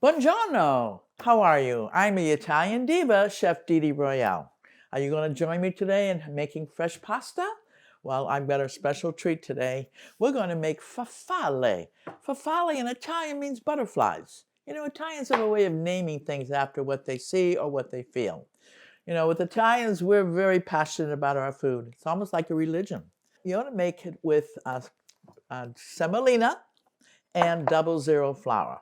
Buongiorno! How are you? I'm the Italian Diva, Chef Dee Dee Royale. Are you going to join me today in making fresh pasta? Well, I've got a special treat today. We're going to make farfalle. Farfalle in Italian means butterflies. You know, Italians have a way of naming things after what they see or what they feel. You know, with Italians, we're very passionate about our food. It's almost like a religion. You want to make it with semolina and 00 flour.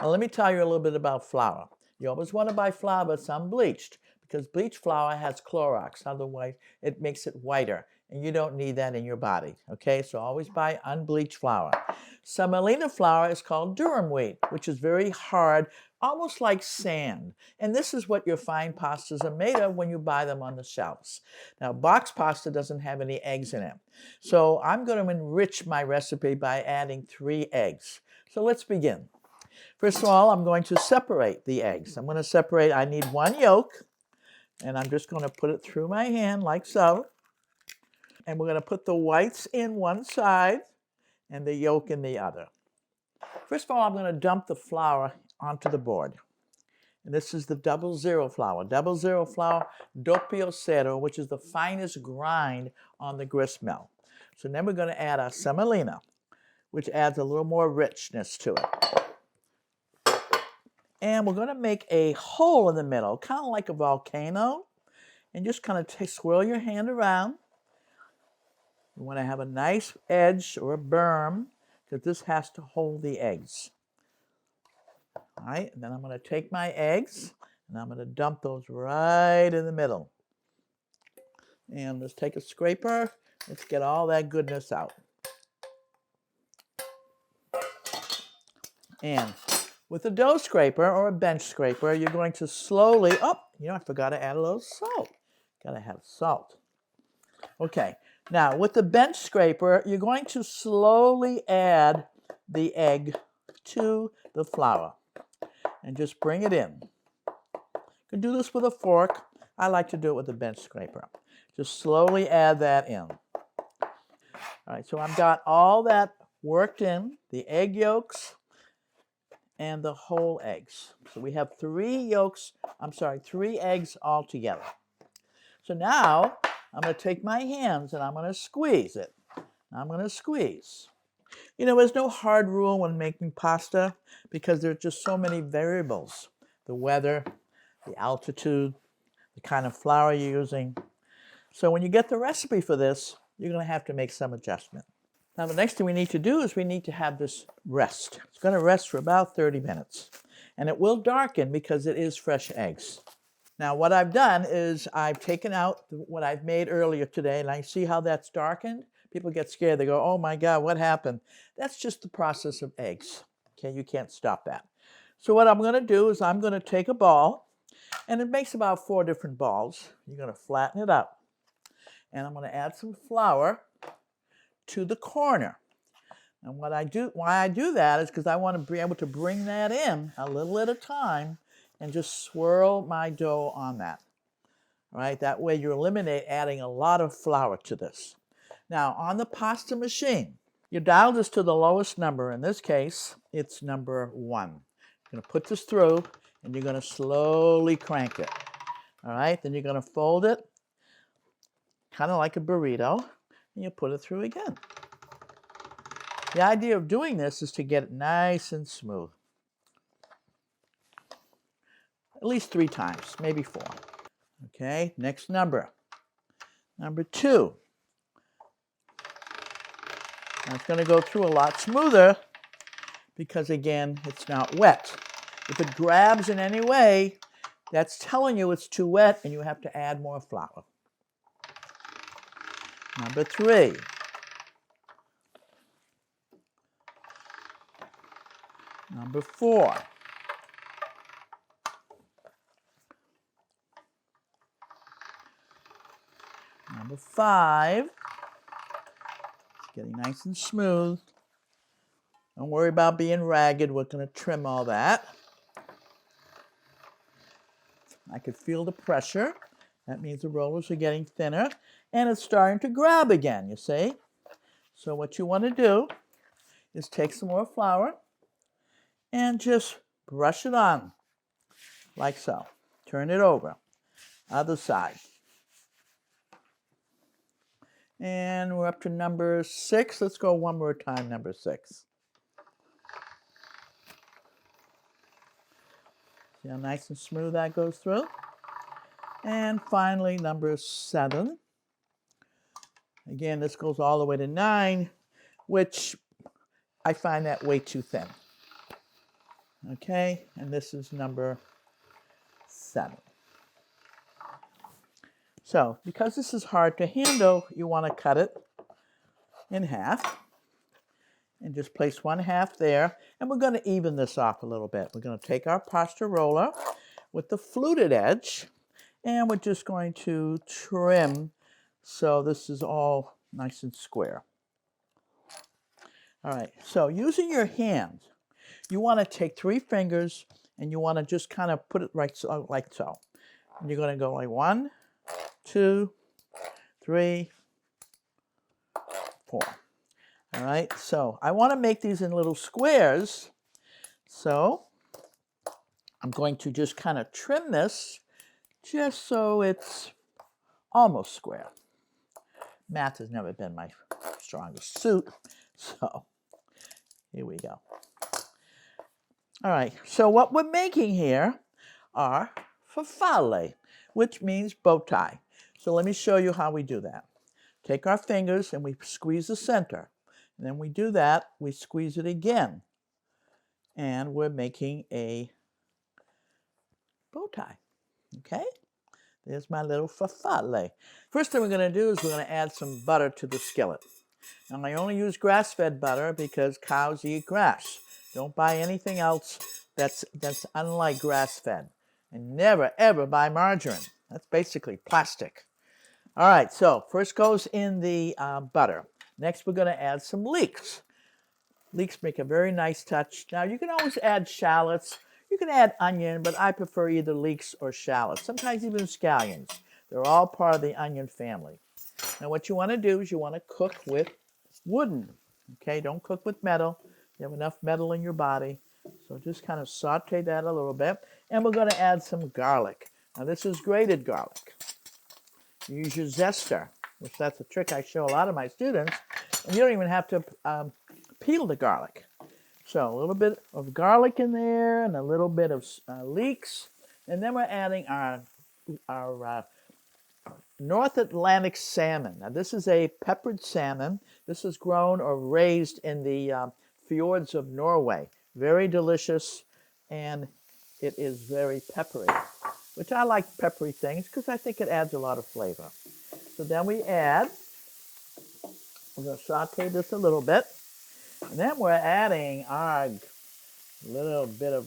Now let me tell you a little bit about flour. You always want to buy flour that's unbleached because bleached flour has Clorox. Otherwise, it makes it whiter, and you don't need that in your body. Okay, so always buy unbleached flour. Semolina flour is called durum wheat, which is very hard, almost like sand. And this is what your fine pastas are made of when you buy them on the shelves. Now, box pasta doesn't have any eggs in it. So I'm going to enrich my recipe by adding 3 eggs. So let's begin. First of all, I'm going to separate the eggs. I need 1 yolk, and I'm just going to put it through my hand like so. And we're going to put the whites in one side and the yolk in the other. First of all, I'm going to dump the flour onto the board. And this is the 00 flour. 00 flour, doppio zero, which is the finest grind on the grist mill. So then we're going to add our semolina, which adds a little more richness to it. And we're going to make a hole in the middle, kind of like a volcano. And just kind of swirl your hand around. You want to have a nice edge or a berm, because this has to hold the eggs. All right, and then I'm going to take my eggs, and I'm going to dump those right in the middle. And let's take a scraper. Let's get all that goodness out. And with a dough scraper or a bench scraper, you're going to slowly, I forgot to add a little salt. Got to have salt. Okay, now with the bench scraper, you're going to slowly add the egg to the flour and just bring it in. You can do this with a fork. I like to do it with a bench scraper. Just slowly add that in. All right, so I've got all that worked in, the egg yolks and the whole eggs. So we have 3 eggs all together. So now I'm going to take my hands and I'm going to squeeze it. I'm going to squeeze. You know, there's no hard rule when making pasta because there's just so many variables. The weather, the altitude, the kind of flour you're using. So when you get the recipe for this, you're going to have to make some adjustment. Now the next thing we need to do is we need to have this rest. It's going to rest for about 30 minutes. And it will darken because it is fresh eggs. Now what I've done is I've taken out what I've made earlier today, and I see how that's darkened. People get scared. They go, oh my God, what happened? That's just the process of eggs. Okay, you can't stop that. So what I'm going to do is I'm going to take a ball, and it makes about 4 different balls. You're going to flatten it out. And I'm going to add some flour to the corner. And why I do that is because I want to be able to bring that in a little at a time and just swirl my dough on that. All right, that way you eliminate adding a lot of flour to this. Now, on the pasta machine, you dial this to the lowest number. In this case, it's number 1. You're going to put this through, and you're going to slowly crank it. All right, then you're going to fold it, kind of like a burrito, and you put it through again. The idea of doing this is to get it nice and smooth. At least 3 times, maybe 4. Okay, next number. Number 2. Now it's going to go through a lot smoother because, again, it's not wet. If it grabs in any way, that's telling you it's too wet and you have to add more flour. Number 3. Number 4. Number 5. It's getting nice and smooth. Don't worry about being ragged. We're going to trim all that. I could feel the pressure. That means the rollers are getting thinner. And it's starting to grab again, you see? So what you want to do is take some more flour and just brush it on, like so. Turn it over, other side. And we're up to number 6. Let's go one more time, number 6. See how nice and smooth that goes through? And finally, number 7. Again, this goes all the way to 9, which I find that way too thin. Okay, and this is number 7. So, because this is hard to handle, you want to cut it in half. And just place 1/2 there. And we're going to even this off a little bit. We're going to take our pasta roller with the fluted edge, and we're just going to trim so this is all nice and square. All right, so using your hand, you want to take 3 fingers and you want to just kind of put it right so, like so. And you're going to go like 1, 2, 3, 4. All right, so I want to make these in little squares. So I'm going to just kind of trim this just so it's almost square. Math has never been my strongest suit, so here we go. All right, so what we're making here are farfalle, which means bow tie. So let me show you how we do that. Take our fingers and we squeeze the center. And then we do that, we squeeze it again. And we're making a bow tie, okay? There's my little farfalle. First thing we're going to do is we're going to add some butter to the skillet. Now, I only use grass-fed butter because cows eat grass. Don't buy anything else that's unlike grass-fed. And never, ever buy margarine. That's basically plastic. All right, so first goes in the butter. Next, we're going to add some leeks. Leeks make a very nice touch. Now, you can always add shallots. You can add onion, but I prefer either leeks or shallots, sometimes even scallions. They're all part of the onion family. Now, what you want to do is you want to cook with wooden, okay? Don't cook with metal. You have enough metal in your body. So just kind of saute that a little bit. And we're going to add some garlic. Now, this is grated garlic. You use your zester, which that's a trick I show a lot of my students. And you don't even have to peel the garlic. So a little bit of garlic in there and a little bit of leeks. And then we're adding our North Atlantic salmon. Now this is a peppered salmon. This is grown or raised in the fjords of Norway. Very delicious, and it is very peppery, which I like peppery things because I think it adds a lot of flavor. So then we're going to saute this a little bit. And then we're adding our little bit of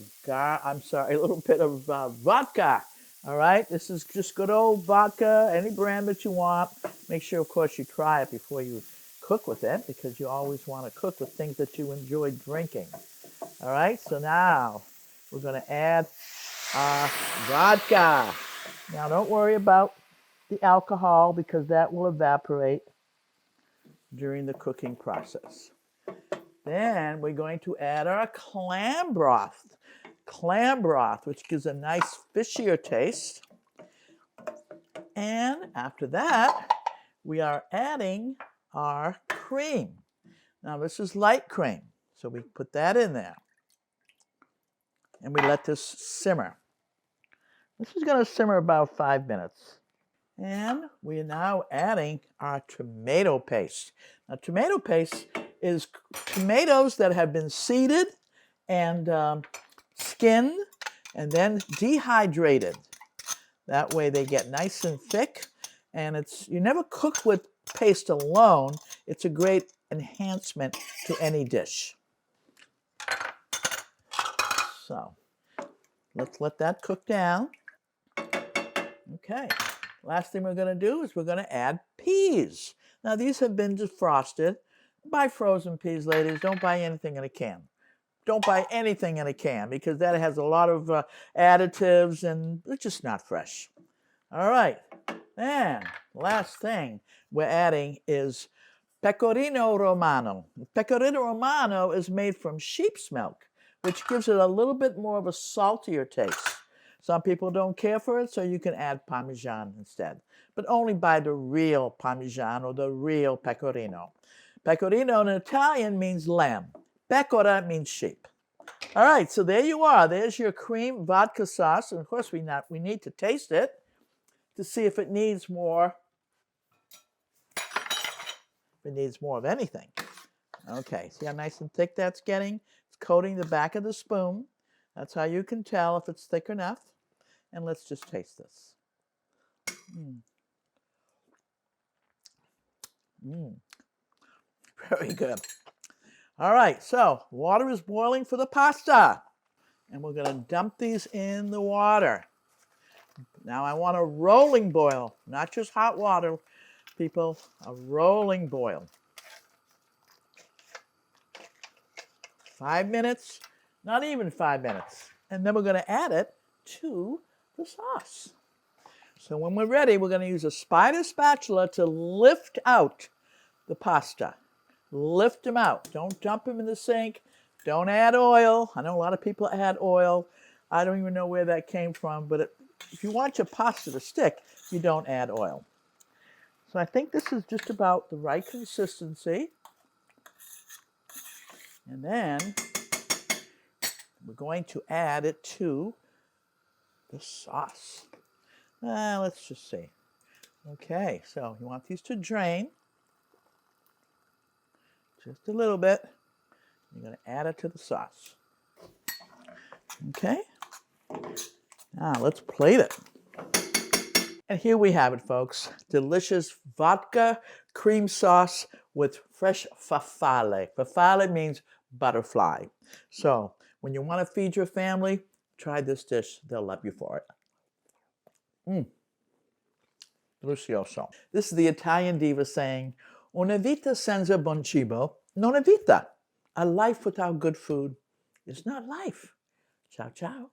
vodka. All right, this is just good old vodka, any brand that you want. Make sure, of course, you try it before you cook with it, because you always want to cook with things that you enjoy drinking. All right, so now we're going to add our vodka. Now, don't worry about the alcohol, because that will evaporate during the cooking process. Then we're going to add our clam broth. Clam broth, which gives a nice fishier taste. And after that, we are adding our cream. Now, this is light cream, so we put that in there. And we let this simmer. This is going to simmer about 5 minutes. And we are now adding our tomato paste. Now, tomato paste is tomatoes that have been seeded and skinned and then dehydrated. That way they get nice and thick. And you never cook with paste alone. It's a great enhancement to any dish. So let's let that cook down. Okay. Last thing we're going to do is we're going to add peas. Now, these have been defrosted. Buy frozen peas, ladies. Don't buy anything in a can. Don't buy anything in a can, because that has a lot of additives and it's just not fresh. All right. And last thing we're adding is pecorino romano. Pecorino romano is made from sheep's milk, which gives it a little bit more of a saltier taste. Some people don't care for it, so you can add Parmesan instead, but only buy the real Parmesan or the real Pecorino. Pecorino in Italian means lamb. Pecora means sheep. All right, so there you are. There's your cream vodka sauce. And of course, we need to taste it to see if it needs more. If it needs more of anything. Okay, see how nice and thick that's getting? It's coating the back of the spoon. That's how you can tell if it's thick enough. And let's just taste this. Very good. All right, so water is boiling for the pasta. And we're going to dump these in the water. Now I want a rolling boil, not just hot water, people, a rolling boil. 5 minutes, not even 5 minutes. And then we're going to add it to the sauce. So when we're ready, we're going to use a spider spatula to lift out the pasta. Lift them out. Don't dump them in the sink. Don't add oil. I know a lot of people add oil. I don't even know where that came from, but if you want your pasta to stick, you don't add oil. So I think this is just about the right consistency. And then we're going to add it to the sauce. Let's just see. Okay, so you want these to drain. Just a little bit. You're going to add it to the sauce. Okay. Now let's plate it. And here we have it, folks. Delicious vodka cream sauce with fresh farfalle. Farfalle means butterfly. So when you want to feed your family, try this dish. They'll love you for it. Delicioso. This is the Italian Diva saying, una vita senza buon cibo non è vita. A life without good food is not life. Ciao, ciao.